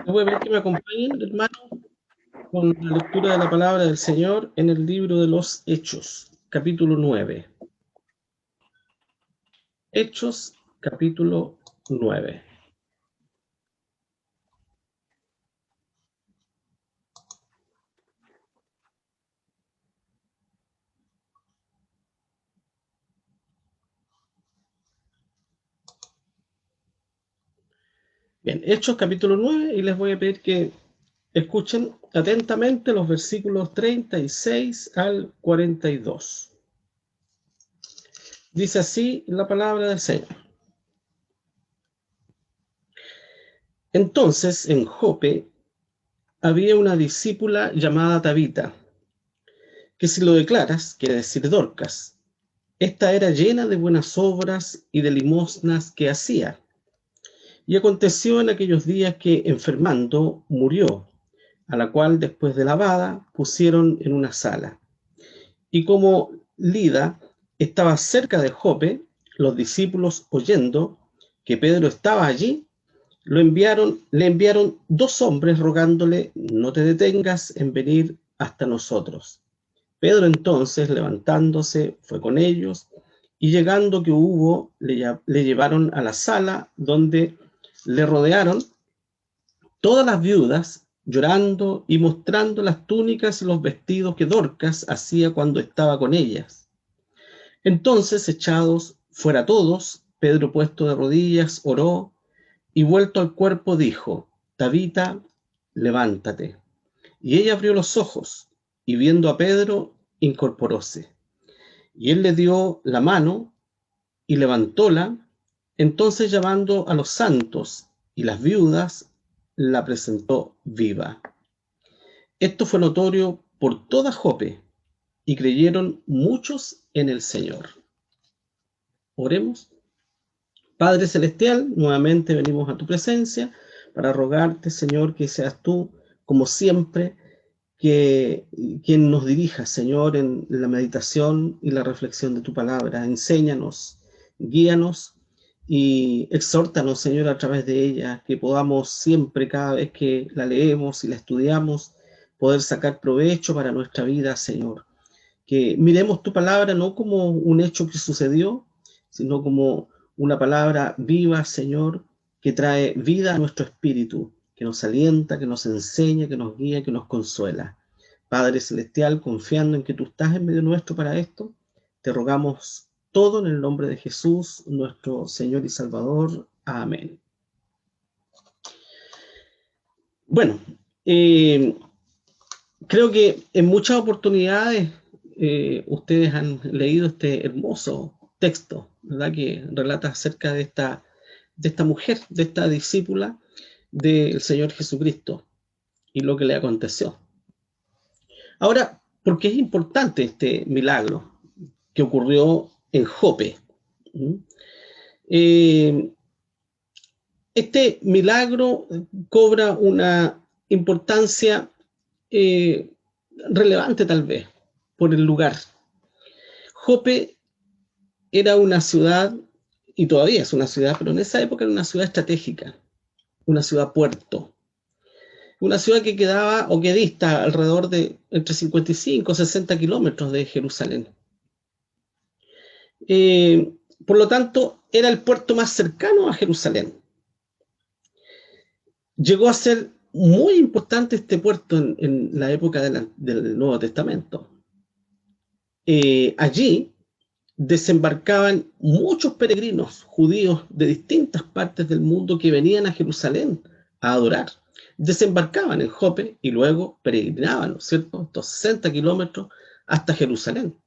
Les voy a pedir que me acompañen, hermano, con la lectura de la palabra del Señor en el libro de los Hechos, capítulo 9. Hechos, capítulo 9. Bien, Hechos, capítulo 9, y les voy a pedir que escuchen atentamente los versículos 36 al 42. Dice así la palabra del Señor. Entonces, en Jope había una discípula llamada Tabita, que si lo declaras, quiere decir Dorcas. Esta era llena de buenas obras y de limosnas que hacía. Y aconteció en aquellos días que, enfermando, murió, a la cual, después de lavada, pusieron en una sala. Y como Lida estaba cerca de Jope, los discípulos, oyendo que Pedro estaba allí, le enviaron 2 hombres rogándole: no te detengas en venir hasta nosotros. Pedro entonces, levantándose, fue con ellos, y llegando que hubo, le llevaron a la sala, donde le rodearon todas las viudas, llorando y mostrando las túnicas y los vestidos que Dorcas hacía cuando estaba con ellas. Entonces, echados fuera todos, Pedro, puesto de rodillas, oró, y vuelto al cuerpo dijo: Tabita, levántate. Y ella abrió los ojos, y viendo a Pedro, incorporóse. Y él le dio la mano y levantóla. Entonces, llamando a los santos y las viudas, la presentó viva. Esto fue notorio por toda Jope, y creyeron muchos en el Señor. Oremos. Padre celestial, nuevamente venimos a tu presencia para rogarte, Señor, que seas tú, como siempre, que quien nos dirija, Señor, en la meditación y la reflexión de tu palabra. Enséñanos, guíanos y exhórtanos, Señor, a través de ella, que podamos siempre, cada vez que la leemos y la estudiamos, poder sacar provecho para nuestra vida, Señor. Que miremos tu palabra no como un hecho que sucedió, sino como una palabra viva, Señor, que trae vida a nuestro espíritu, que nos alienta, que nos enseña, que nos guía, que nos consuela. Padre Celestial, confiando en que tú estás en medio nuestro para esto, te rogamos todo en el nombre de Jesús, nuestro Señor y Salvador. Amén. Bueno, eh, creo que en muchas oportunidades ustedes han leído este hermoso texto, ¿verdad? Que relata acerca de esta mujer, de esta discípula del Señor Jesucristo y lo que le aconteció. Ahora, ¿por qué es importante este milagro que ocurrió en Jope? Eh, este milagro cobra una importancia eh, relevante tal vez por el lugar. Jope era una ciudad, y todavía es una ciudad, pero en esa época era una ciudad estratégica, una ciudad puerto, una ciudad que quedaba o que dista alrededor de entre 55 y 60 kilómetros de Jerusalén. Por lo tanto, era el puerto más cercano a Jerusalén. Llegó a ser muy importante este puerto en la época del Nuevo Testamento. Allí desembarcaban muchos peregrinos judíos de distintas partes del mundo que venían a Jerusalén a adorar. Desembarcaban en Jope y luego peregrinaban, ¿no es cierto?, estos 60 kilómetros hasta Jerusalén.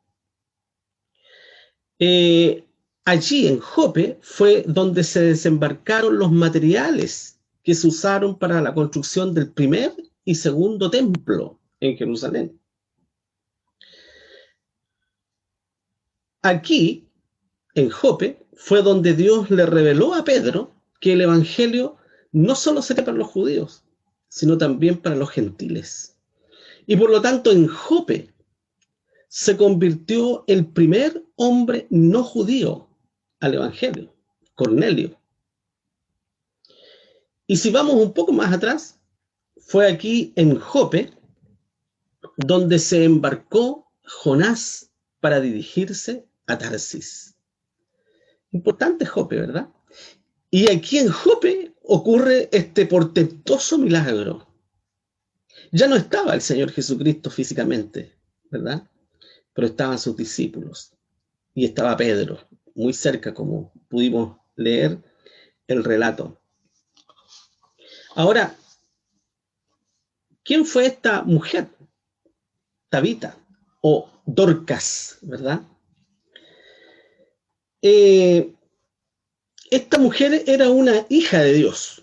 Allí en Jope fue donde se desembarcaron los materiales que se usaron para la construcción del primer y segundo templo en Jerusalén. Aquí, en Jope, fue donde Dios le reveló a Pedro que el Evangelio no solo sería para los judíos, sino también para los gentiles. Y por lo tanto, en Jope se convirtió el primer hombre no judío al Evangelio, Cornelio. Y si vamos un poco más atrás, fue aquí en Jope, donde se embarcó Jonás para dirigirse a Tarsis. Importante Jope, ¿verdad? Y aquí en Jope ocurre este portentoso milagro. Ya no estaba el Señor Jesucristo físicamente, ¿verdad? Pero estaban sus discípulos y estaba Pedro, muy cerca, como pudimos leer el relato. Ahora, ¿quién fue esta mujer? Tabita o Dorcas, ¿verdad? Esta mujer era una hija de Dios,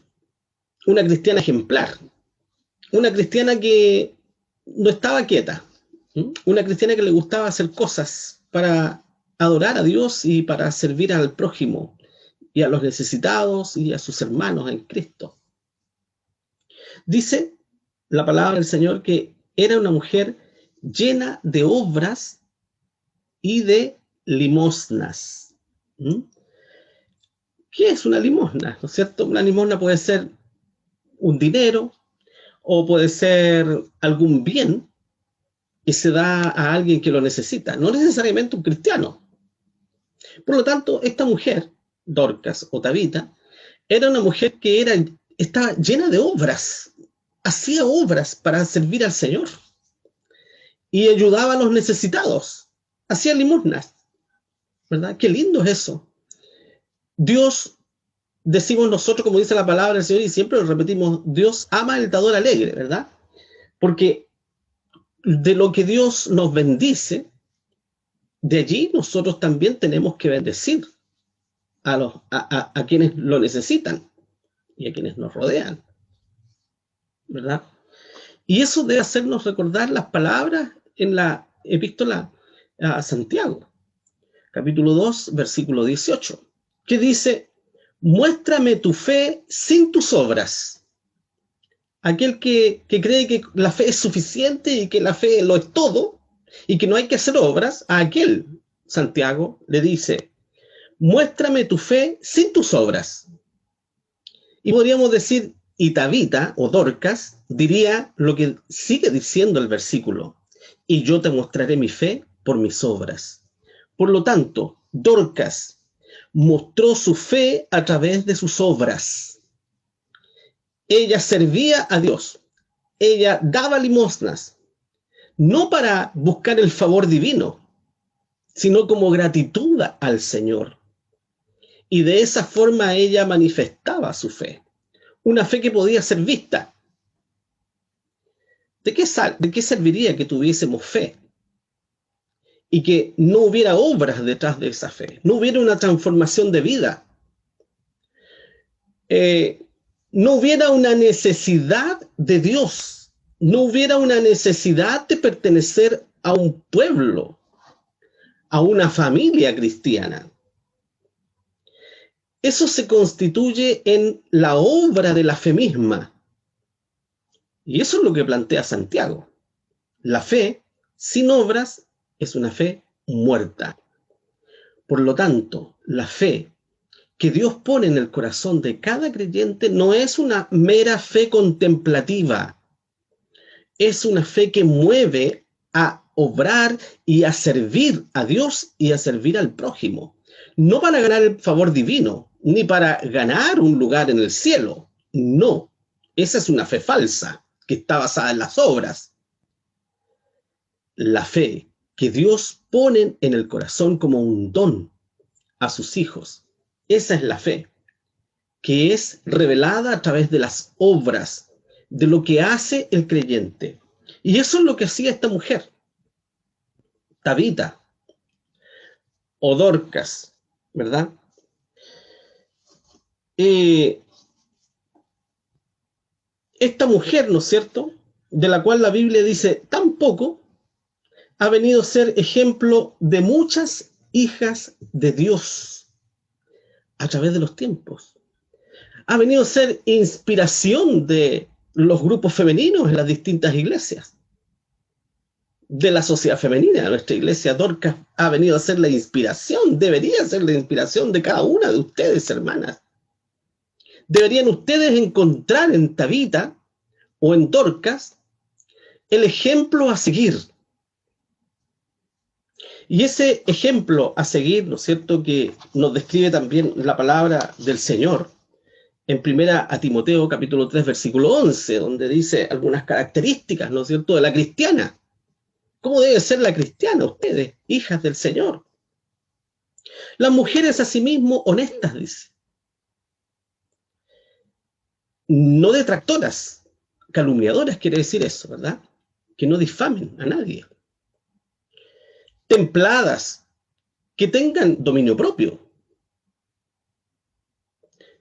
una cristiana ejemplar, una cristiana que no estaba quieta, una cristiana que le gustaba hacer cosas para adorar a Dios y para servir al prójimo y a los necesitados y a sus hermanos en Cristo. Dice la palabra del Señor que era una mujer llena de obras y de limosnas. ¿Qué es una limosna? ¿No es cierto? Una limosna puede ser un dinero o puede ser algún bien que se da a alguien que lo necesita, no necesariamente un cristiano. Por lo tanto, esta mujer, Dorcas o Tabita, era una mujer que estaba llena de obras, hacía obras para servir al Señor y ayudaba a los necesitados, hacía limosnas, ¿verdad? Qué lindo es eso. Dios, decimos nosotros, como dice la palabra del Señor, y siempre lo repetimos, Dios ama al dador alegre, ¿verdad? Porque de lo que Dios nos bendice, de allí nosotros también tenemos que bendecir a quienes lo necesitan y a quienes nos rodean, ¿verdad? Y eso debe hacernos recordar las palabras en la epístola a Santiago, capítulo 2, versículo 18, que dice: muéstrame tu fe sin tus obras. Aquel que cree que la fe es suficiente y que la fe lo es todo y que no hay que hacer obras, a aquel Santiago le dice: muéstrame tu fe sin tus obras. Y podríamos decir, y Tabita o Dorcas diría lo que sigue diciendo el versículo: y yo te mostraré mi fe por mis obras. Por lo tanto, Dorcas mostró su fe a través de sus obras. Ella servía a Dios, ella daba limosnas, no para buscar el favor divino, sino como gratitud al Señor. Y de esa forma ella manifestaba su fe, una fe que podía ser vista. ¿De qué serviría que tuviésemos fe y que no hubiera obras detrás de esa fe? No hubiera una transformación de vida. No hubiera una necesidad de Dios. No hubiera una necesidad de pertenecer a un pueblo, a una familia cristiana. Eso se constituye en la obra de la fe misma. Y eso es lo que plantea Santiago. La fe sin obras es una fe muerta. Por lo tanto, la fe que Dios pone en el corazón de cada creyente no es una mera fe contemplativa. Es una fe que mueve a obrar y a servir a Dios y a servir al prójimo. No para ganar el favor divino, ni para ganar un lugar en el cielo. No, esa es una fe falsa que está basada en las obras. La fe que Dios pone en el corazón como un don a sus hijos, esa es la fe que es revelada a través de las obras, de lo que hace el creyente. Y eso es lo que hacía esta mujer, Tabita o Dorcas, ¿verdad? Esta mujer, ¿no es cierto?, de la cual la Biblia dice tan poco, ha venido a ser ejemplo de muchas hijas de Dios a través de los tiempos. Ha venido a ser inspiración de los grupos femeninos en las distintas iglesias, de la sociedad femenina. Nuestra iglesia Dorcas ha venido a ser la inspiración, debería ser la inspiración de cada una de ustedes, hermanas. Deberían ustedes encontrar en Tabita o en Dorcas, el ejemplo a seguir. Y ese ejemplo a seguir, ¿no es cierto?, que nos describe también la palabra del Señor en primera a Timoteo capítulo 3, versículo 11, donde dice algunas características, ¿no es cierto?, de la cristiana. ¿Cómo debe ser la cristiana ustedes, hijas del Señor? Las mujeres asimismo honestas, dice. No detractoras, calumniadoras quiere decir eso, ¿verdad? Que no difamen a nadie. Templadas, que tengan dominio propio.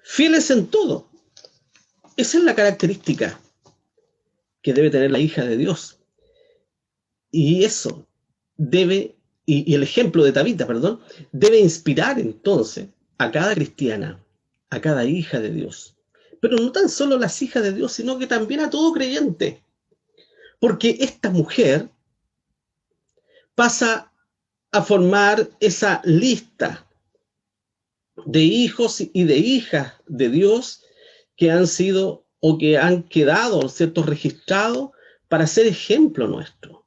Fieles en todo. Esa es la característica que debe tener la hija de Dios. Y eso debe, y el ejemplo de Tabita, perdón, debe inspirar entonces a cada cristiana, a cada hija de Dios. Pero no tan solo las hijas de Dios, sino que también a todo creyente. Porque esta mujer pasa a formar esa lista de hijos y de hijas de Dios que han sido o que han quedado, ¿cierto?, registrados para ser ejemplo nuestro.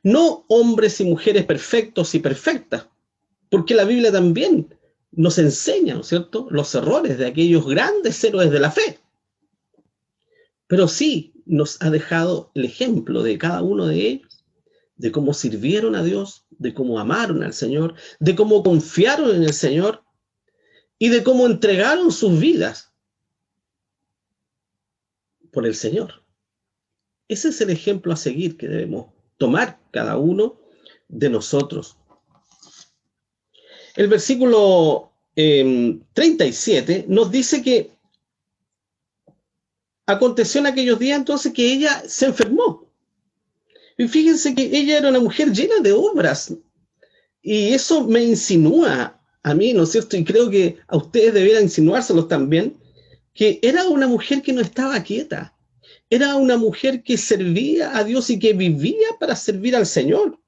No hombres y mujeres perfectos y perfectas, porque la Biblia también nos enseña, ¿no es cierto?, los errores de aquellos grandes héroes de la fe. Pero sí nos ha dejado el ejemplo de cada uno de ellos, de cómo sirvieron a Dios, de cómo amaron al Señor, de cómo confiaron en el Señor y de cómo entregaron sus vidas por el Señor. Ese es el ejemplo a seguir que debemos tomar cada uno de nosotros. El versículo 37 nos dice que aconteció en aquellos días entonces que ella se enfermó. Y fíjense que ella era una mujer llena de obras. Y eso me insinúa a mí, ¿no es cierto? Y creo que a ustedes debieran insinuárselos también, que era una mujer que no estaba quieta. Era una mujer que servía a Dios y que vivía para servir al Señor.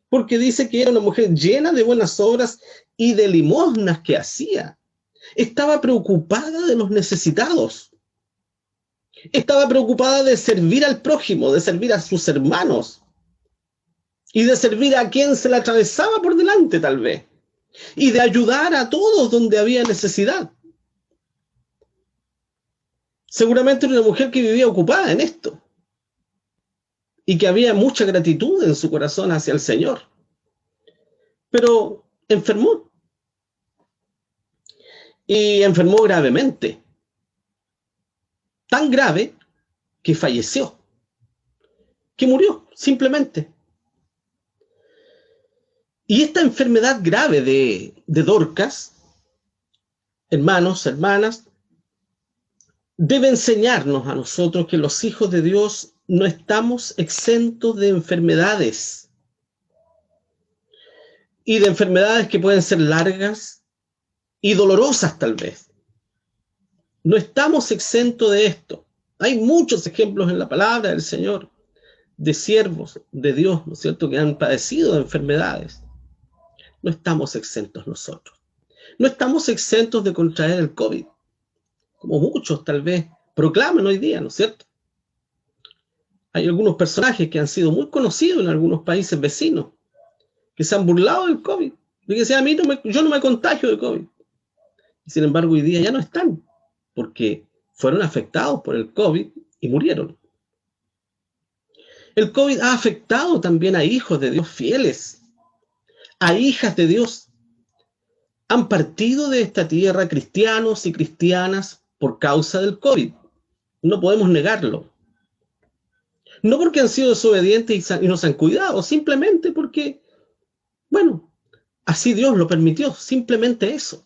Porque dice que era una mujer llena de buenas obras y de limosnas que hacía. Estaba preocupada de los necesitados. Estaba preocupada de servir al prójimo, de servir a sus hermanos y de servir a quien se le atravesaba por delante, tal vez, y de ayudar a todos donde había necesidad. Seguramente era una mujer que vivía ocupada en esto y que había mucha gratitud en su corazón hacia el Señor. Pero enfermó. Y enfermó gravemente. Tan grave que falleció. Que murió, simplemente. Y esta enfermedad grave de Dorcas, hermanos, hermanas, debe enseñarnos a nosotros que los hijos de Dios no estamos exentos de enfermedades. Y de enfermedades que pueden ser largas y dolorosas tal vez. No estamos exentos de esto. Hay muchos ejemplos en la palabra del Señor de siervos de Dios, ¿no es cierto?, que han padecido de enfermedades. No estamos exentos nosotros. No estamos exentos de contraer el COVID, como muchos tal vez proclaman hoy día, ¿no es cierto? Hay algunos personajes que han sido muy conocidos en algunos países vecinos, que se han burlado del COVID, y que decían, yo no me contagio de COVID. Y sin embargo, hoy día ya no están, porque fueron afectados por el COVID y murieron. El COVID ha afectado también a hijos de Dios fieles, a hijas de Dios. Han partido de esta tierra cristianos y cristianas por causa del COVID. No podemos negarlo. No porque han sido desobedientes y no se han cuidado, simplemente porque, bueno, así Dios lo permitió, simplemente eso.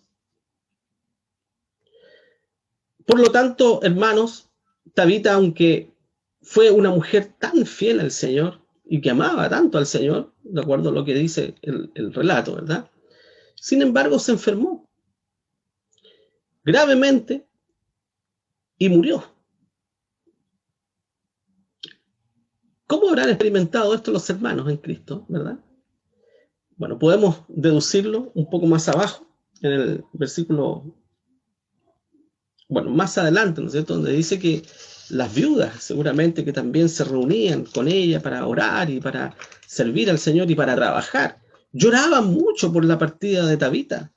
Por lo tanto, hermanos, Tabita, aunque fue una mujer tan fiel al Señor y que amaba tanto al Señor, de acuerdo a lo que dice el relato, ¿verdad? Sin embargo, se enfermó gravemente y murió. ¿Cómo habrán experimentado esto los hermanos en Cristo, verdad? Bueno, podemos deducirlo un poco más abajo, en el versículo, bueno, más adelante, ¿no es cierto?, donde dice que las viudas, seguramente que también se reunían con ella para orar y para servir al Señor y para trabajar. Lloraban mucho por la partida de Tabita.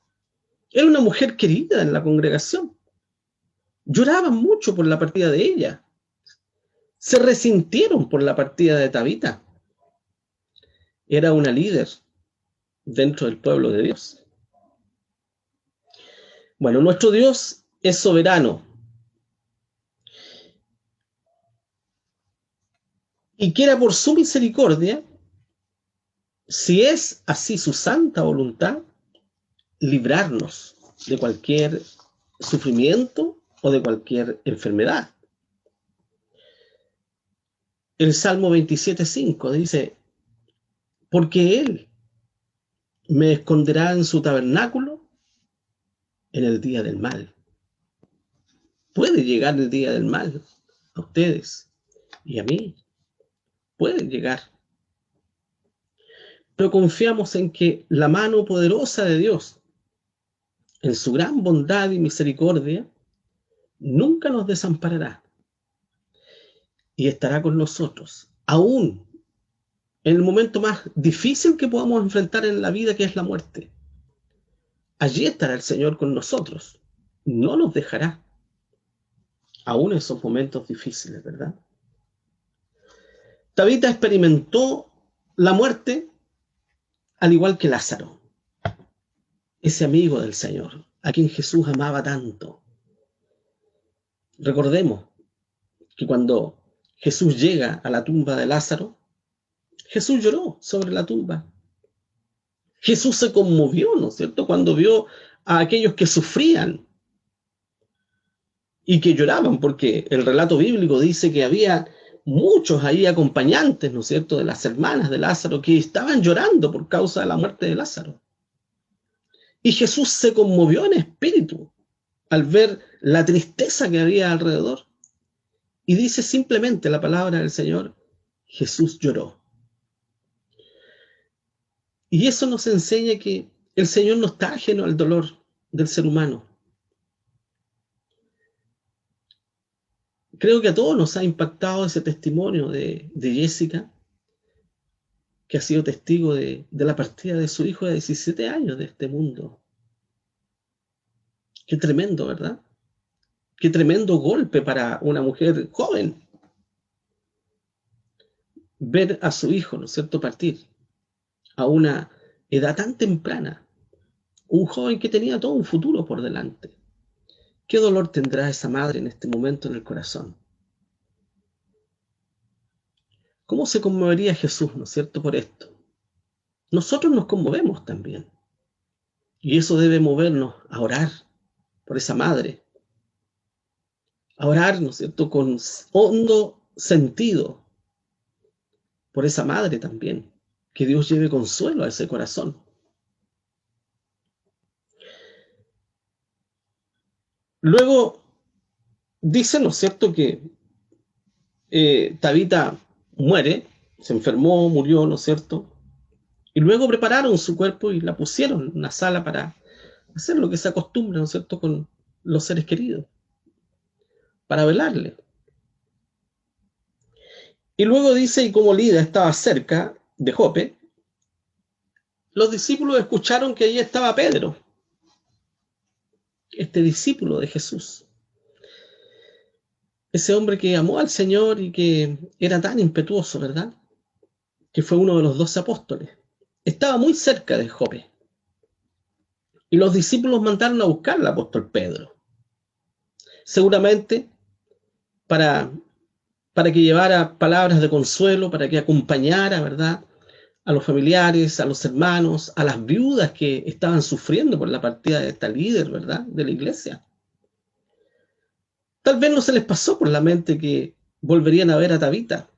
Era una mujer querida en la congregación. Lloraban mucho por la partida de ella. Se resintieron por la partida de Tabita. Era una líder dentro del pueblo de Dios. Bueno, nuestro Dios es soberano y quiera por su misericordia, si es así su santa voluntad, librarnos de cualquier sufrimiento o de cualquier enfermedad. El Salmo 27:5 dice, porque Él me esconderá en su tabernáculo en el día del mal. Puede llegar el día del mal a ustedes y a mí. Puede llegar. Pero confiamos en que la mano poderosa de Dios, en su gran bondad y misericordia, nunca nos desamparará y estará con nosotros, aún en el momento más difícil que podamos enfrentar en la vida, que es la muerte. Allí estará el Señor con nosotros, no nos dejará, aún en esos momentos difíciles, ¿verdad? Tabita experimentó la muerte al igual que Lázaro, ese amigo del Señor, a quien Jesús amaba tanto. Recordemos que cuando Jesús llega a la tumba de Lázaro, Jesús lloró sobre la tumba. Jesús se conmovió, ¿no es cierto?, cuando vio a aquellos que sufrían y que lloraban, porque el relato bíblico dice que había muchos ahí acompañantes, ¿no es cierto?, de las hermanas de Lázaro, que estaban llorando por causa de la muerte de Lázaro. Y Jesús se conmovió en espíritu al ver la tristeza que había alrededor. Y dice simplemente la palabra del Señor, Jesús lloró. Y eso nos enseña que el Señor no está ajeno al dolor del ser humano. Creo que a todos nos ha impactado ese testimonio de Jessica, que ha sido testigo de la partida de su hijo de 17 años de este mundo. Qué tremendo, ¿verdad? Qué tremendo golpe para una mujer joven. Ver a su hijo, ¿no es cierto?, partir a una edad tan temprana. Un joven que tenía todo un futuro por delante. ¿Qué dolor tendrá esa madre en este momento en el corazón? ¿Cómo se conmovería Jesús, ¿no es cierto?, por esto? Nosotros nos conmovemos también. Y eso debe movernos a orar por esa madre. A orar, ¿no es cierto?, con hondo sentido por esa madre también. Que Dios lleve consuelo a ese corazón. Luego dice, ¿no es cierto?, que Tabita muere, se enfermó, murió, ¿no es cierto? Y luego prepararon su cuerpo y la pusieron en una sala para hacer lo que se acostumbra, ¿no es cierto?, con los seres queridos, para velarle. Y luego dice, y como Lida estaba cerca de Jope, los discípulos escucharon que allí estaba Pedro, este discípulo de Jesús. Ese hombre que amó al Señor y que era tan impetuoso, ¿verdad?, que fue uno de los 12 apóstoles. Estaba muy cerca de Jope. Y los discípulos mandaron a buscar al apóstol Pedro. Seguramente para que llevara palabras de consuelo, para que acompañara, ¿verdad?, a los familiares, a los hermanos, a las viudas que estaban sufriendo por la partida de esta líder, ¿verdad?, de la iglesia. Tal vez no se les pasó por la mente que volverían a ver a Tabita.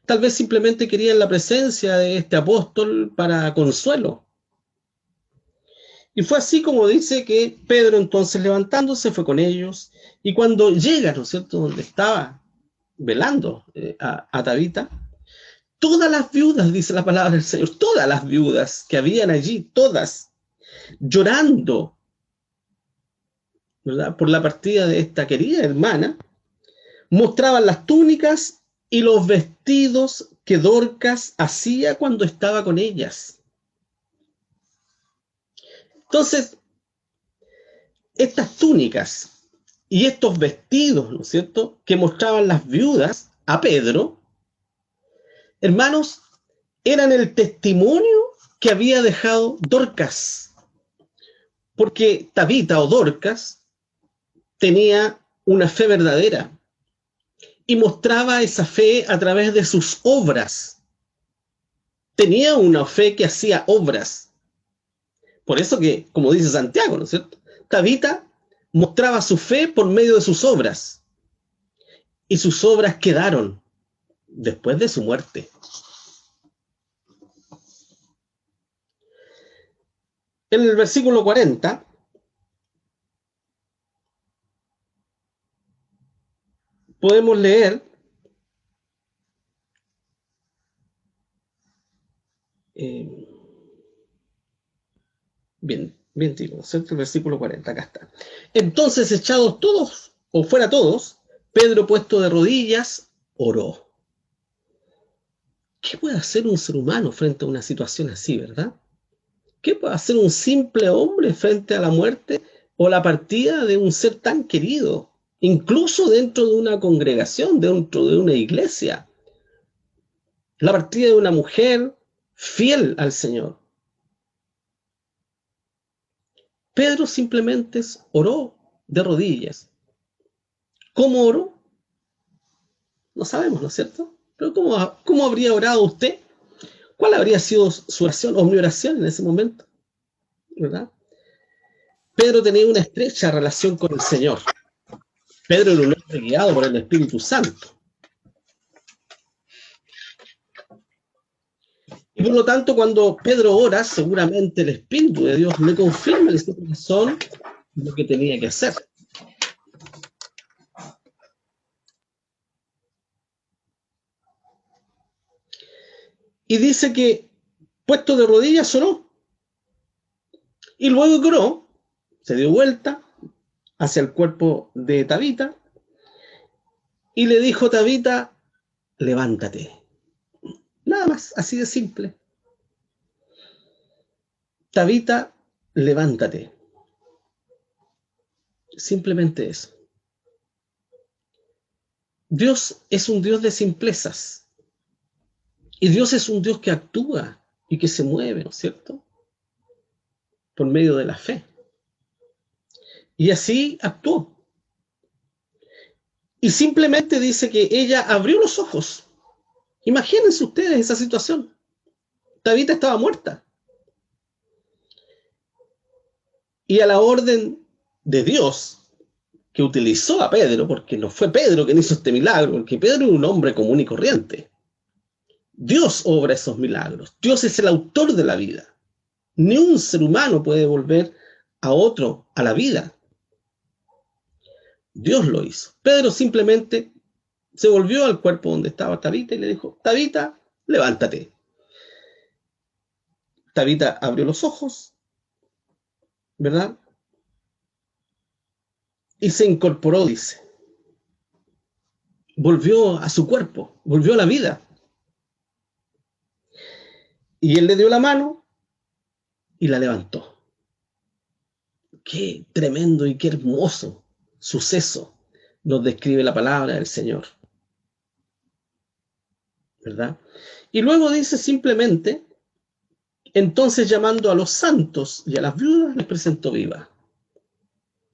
Tal vez simplemente querían la presencia de este apóstol para consuelo. Y fue así como dice que Pedro entonces levantándose fue con ellos, y cuando llega, ¿no es cierto?, donde estaba velando a Tabita, todas las viudas, dice la palabra del Señor, todas las viudas que habían allí, todas, llorando, ¿verdad?, por la partida de esta querida hermana, Mostraban las túnicas y los vestidos que Dorcas hacía cuando estaba con ellas. Entonces, estas túnicas y estos vestidos, ¿no es cierto?, que mostraban las viudas a Pedro, hermanos, eran el testimonio que había dejado Dorcas, porque Tabita o Dorcas tenía una fe verdadera y mostraba esa fe a través de sus obras. Tenía una fe que hacía obras. Por eso que, como dice Santiago, ¿no es cierto?, Tabita mostraba su fe por medio de sus obras, y sus obras quedaron después de su muerte. En el versículo 40 podemos leer bien digo, ¿cierto? El versículo 40, acá está. Entonces, echados todos, o fuera todos, Pedro, puesto de rodillas, oró. ¿Qué puede hacer un ser humano frente a una situación así, verdad? ¿Qué puede hacer un simple hombre frente a la muerte o la partida de un ser tan querido? Incluso dentro de una congregación, dentro de una iglesia. La partida de una mujer fiel al Señor. Pedro simplemente oró de rodillas. ¿Cómo oró? No sabemos, ¿no es cierto? Pero ¿cómo habría orado usted? ¿Cuál habría sido su oración o mi oración en ese momento? ¿Verdad? Pedro tenía una estrecha relación con el Señor. Pedro era un hombre guiado por el Espíritu Santo. Y por lo tanto, cuando Pedro ora, seguramente el Espíritu de Dios le confirma en su corazón lo que tenía que hacer. Y dice que, puesto de rodillas, oró. Y luego que oró, se dio vuelta hacia el cuerpo de Tabita y le dijo: Tabita, levántate. Nada más, así de simple. Tabita, levántate. Simplemente eso. Dios es un Dios de simplezas. Y Dios es un Dios que actúa y que se mueve, ¿no es cierto?, por medio de la fe. Y así actuó. Y simplemente dice que ella abrió los ojos. Imagínense ustedes esa situación. Tabita estaba muerta. Y a la orden de Dios, que utilizó a Pedro, porque no fue Pedro quien hizo este milagro, porque Pedro era un hombre común y corriente. Dios obra esos milagros. Dios es el autor de la vida. Ni un ser humano puede volver a otro a la vida. Dios lo hizo. Pedro simplemente se volvió al cuerpo donde estaba Tabita y le dijo: Tabita, levántate. Tabita abrió los ojos, ¿verdad? Y se incorporó, dice. Volvió a su cuerpo, volvió a la vida. Y él le dio la mano y la levantó. Qué tremendo y qué hermoso suceso nos describe la palabra del Señor, ¿verdad? Y luego dice simplemente: entonces, llamando a los santos y a las viudas, les presentó viva.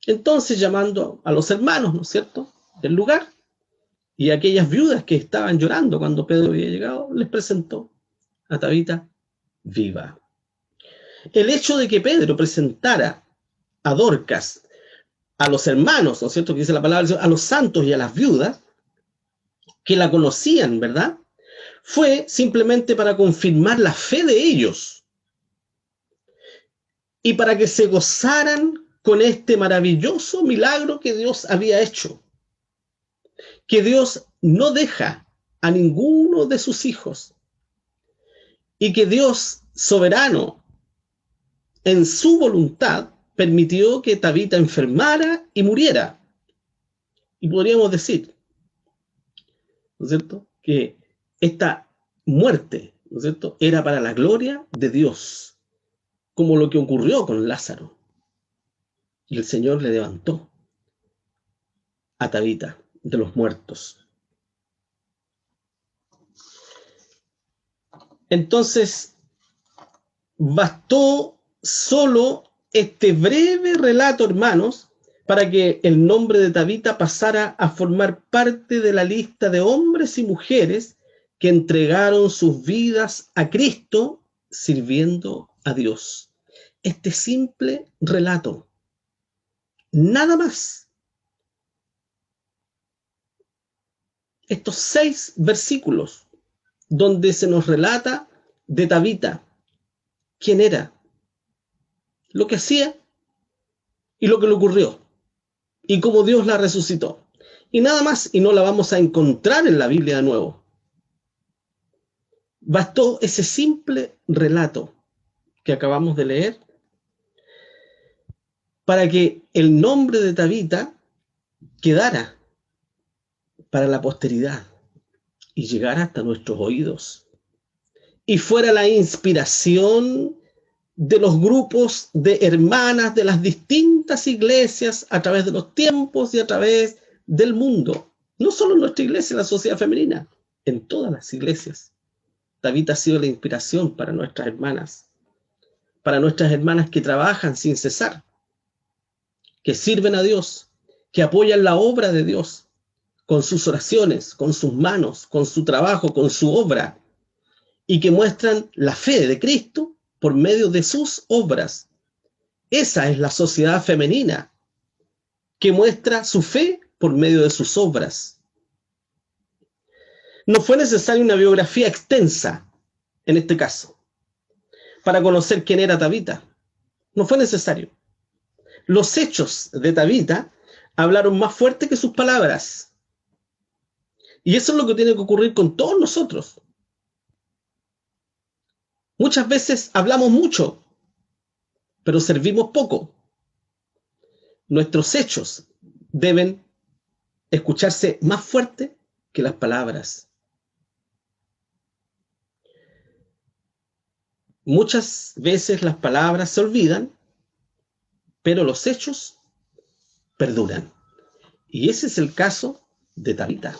Entonces, llamando a los hermanos, ¿no es cierto?, del lugar, y a aquellas viudas que estaban llorando cuando Pedro había llegado, les presentó a Tabita viva. El hecho de que Pedro presentara a Dorcas, a los hermanos, ¿no es cierto?, que dice la palabra, a los santos y a las viudas, que la conocían, ¿verdad?, fue simplemente para confirmar la fe de ellos y para que se gozaran con este maravilloso milagro que Dios había hecho. Que Dios no deja a ninguno de sus hijos y que Dios, soberano en su voluntad, permitió que Tabita enfermara y muriera. Y podríamos decir: ¿no es cierto?, que esta muerte, ¿no es cierto?, era para la gloria de Dios, como lo que ocurrió con Lázaro. Y el Señor le levantó a Tabita de los muertos. Entonces, bastó solo este breve relato, hermanos, para que el nombre de Tabita pasara a formar parte de la lista de hombres y mujeres que entregaron sus vidas a Cristo sirviendo a Dios. Este simple relato, nada más. Estos 6 versículos donde se nos relata de Tabita, quién era, lo que hacía y lo que le ocurrió, y cómo Dios la resucitó. Y nada más, y no la vamos a encontrar en la Biblia de nuevo. Bastó ese simple relato que acabamos de leer para que el nombre de Tabita quedara para la posteridad y llegara hasta nuestros oídos. Y fuera la inspiración de los grupos de hermanas de las distintas iglesias a través de los tiempos y a través del mundo. No solo en nuestra iglesia, en la sociedad femenina, en todas las iglesias. Tabita ha sido la inspiración para nuestras hermanas que trabajan sin cesar, que sirven a Dios, que apoyan la obra de Dios con sus oraciones, con sus manos, con su trabajo, con su obra, y que muestran la fe de Cristo por medio de sus obras. Esa es la sociedad femenina, que muestra su fe por medio de sus obras. No fue necesaria una biografía extensa, en este caso, para conocer quién era Tabita. No fue necesario. Los hechos de Tabita hablaron más fuerte que sus palabras. Y eso es lo que tiene que ocurrir con todos nosotros. Muchas veces hablamos mucho, pero servimos poco. Nuestros hechos deben escucharse más fuerte que las palabras. Muchas veces las palabras se olvidan, pero los hechos perduran. Y ese es el caso de Tabita.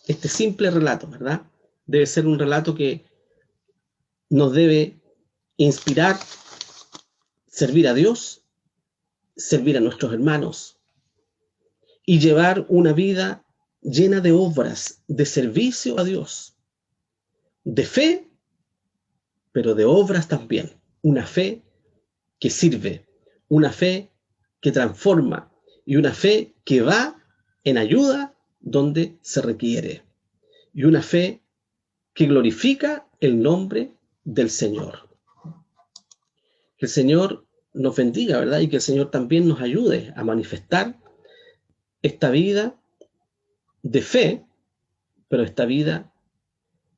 Este simple relato, ¿verdad? Debe ser un relato que nos debe inspirar, servir a Dios, servir a nuestros hermanos y llevar una vida llena de obras, de servicio a Dios, de fe, pero de obras también. Una fe que sirve, una fe que transforma y una fe que va en ayuda donde se requiere. Y una fe que glorifica el nombre del Señor. Que el Señor nos bendiga, ¿verdad? Y que el Señor también nos ayude a manifestar esta vida de fe, pero esta vida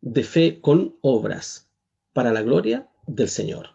de fe con obras para la gloria del Señor.